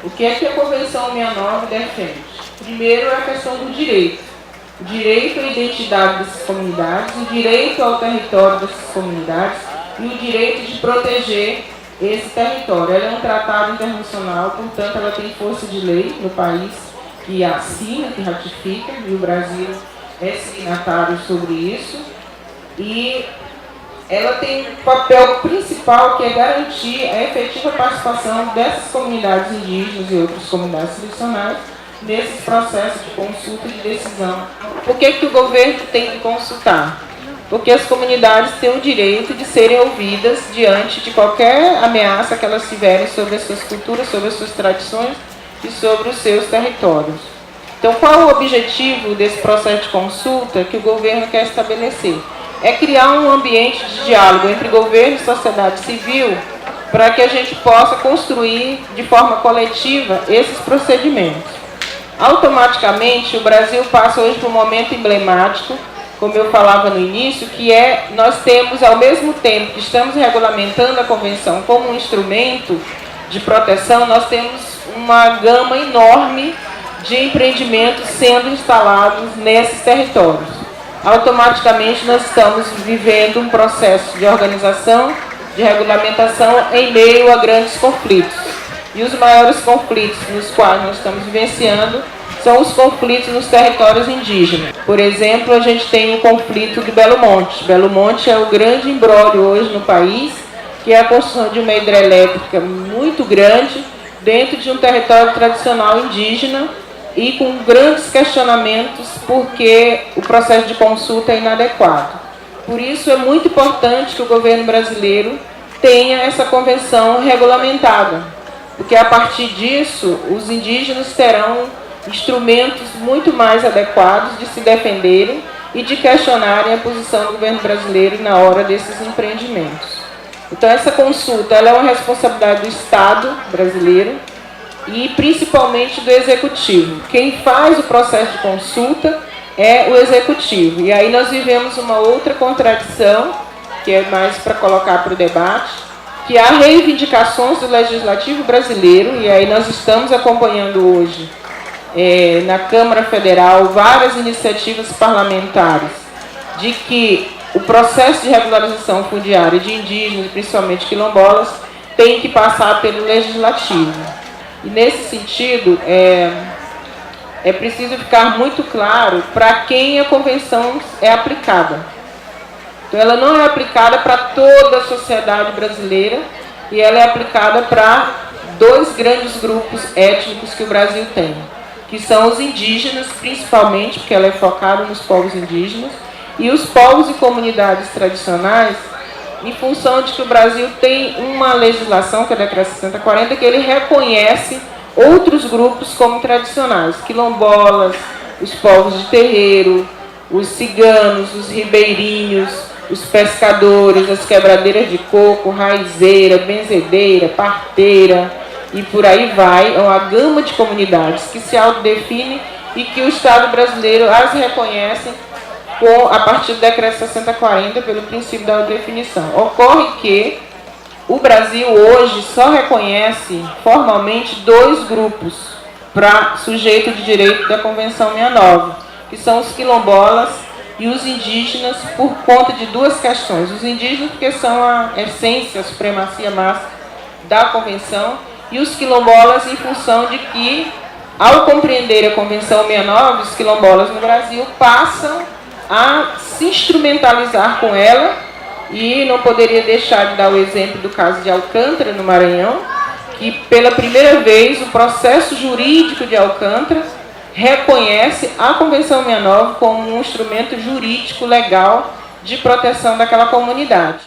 O que é que a Convenção 69 defende? Primeiro é a questão do direito. O direito à identidade dessas comunidades, o direito ao território dessas comunidades e o direito de proteger esse território. Ela é um tratado internacional, portanto ela tem força de lei no país que assina, que ratifica, e o Brasil é signatário sobre isso. E ela tem um papel principal, que é garantir a efetiva participação dessas comunidades indígenas e outras comunidades tradicionais nesses processos de consulta e de decisão. Por que o governo tem que consultar? Porque as comunidades têm o direito de serem ouvidas diante de qualquer ameaça que elas tiverem sobre as suas culturas, sobre as suas tradições e sobre os seus territórios. Então, qual o objetivo desse processo de consulta que o governo quer estabelecer? É criar um ambiente de diálogo entre governo e sociedade civil para que a gente possa construir de forma coletiva esses procedimentos. Automaticamente, o Brasil passa hoje por um momento emblemático, como eu falava no início, que é, nós temos, ao mesmo tempo que estamos regulamentando a Convenção como um instrumento de proteção, nós temos uma gama enorme de empreendimentos sendo instalados nesses territórios. Automaticamente nós estamos vivendo um processo de organização, de regulamentação em meio a grandes conflitos. E os maiores conflitos nos quais nós estamos vivenciando são os conflitos nos territórios indígenas. Por exemplo, a gente tem o conflito de Belo Monte. Belo Monte é o grande imbróglio hoje no país, que é a construção de uma hidrelétrica muito grande dentro de um território tradicional indígena, e com grandes questionamentos porque o processo de consulta é inadequado. Por isso é muito importante que o governo brasileiro tenha essa convenção regulamentada, porque a partir disso os indígenas terão instrumentos muito mais adequados de se defenderem e de questionarem a posição do governo brasileiro na hora desses empreendimentos. Então essa consulta ela é uma responsabilidade do Estado brasileiro, e principalmente do Executivo. Quem faz o processo de consulta é o Executivo. E aí nós vivemos uma outra contradição, que é mais para colocar para o debate, que há reivindicações do Legislativo brasileiro, e aí nós estamos acompanhando hoje na Câmara Federal várias iniciativas parlamentares de que o processo de regularização fundiária de indígenas, principalmente quilombolas, tem que passar pelo Legislativo. E nesse sentido, é preciso ficar muito claro para quem a convenção é aplicada. Então, ela não é aplicada para toda a sociedade brasileira e ela é aplicada para dois grandes grupos étnicos que o Brasil tem, que são os indígenas, principalmente, porque ela é focada nos povos indígenas, e os povos e comunidades tradicionais, em função de que o Brasil tem uma legislação, que é a Decreto 6040, que ele reconhece outros grupos como tradicionais, quilombolas, os povos de terreiro, os ciganos, os ribeirinhos, os pescadores, as quebradeiras de coco, raizeira, benzedeira, parteira, e por aí vai. É uma gama de comunidades que se autodefine e que o Estado brasileiro as reconhece a partir do Decreto 6040, pelo princípio da autodefinição. Ocorre que o Brasil hoje só reconhece formalmente dois grupos para sujeito de direito da Convenção 69, que são os quilombolas e os indígenas, por conta de duas questões. Os indígenas, porque são a essência, a supremacia máxima da Convenção, e os quilombolas em função de que, ao compreender a Convenção 69, os quilombolas no Brasil passam a se instrumentalizar com ela, e não poderia deixar de dar o exemplo do caso de Alcântara, no Maranhão, que pela primeira vez o processo jurídico de Alcântara reconhece a Convenção 69 como um instrumento jurídico legal de proteção daquela comunidade.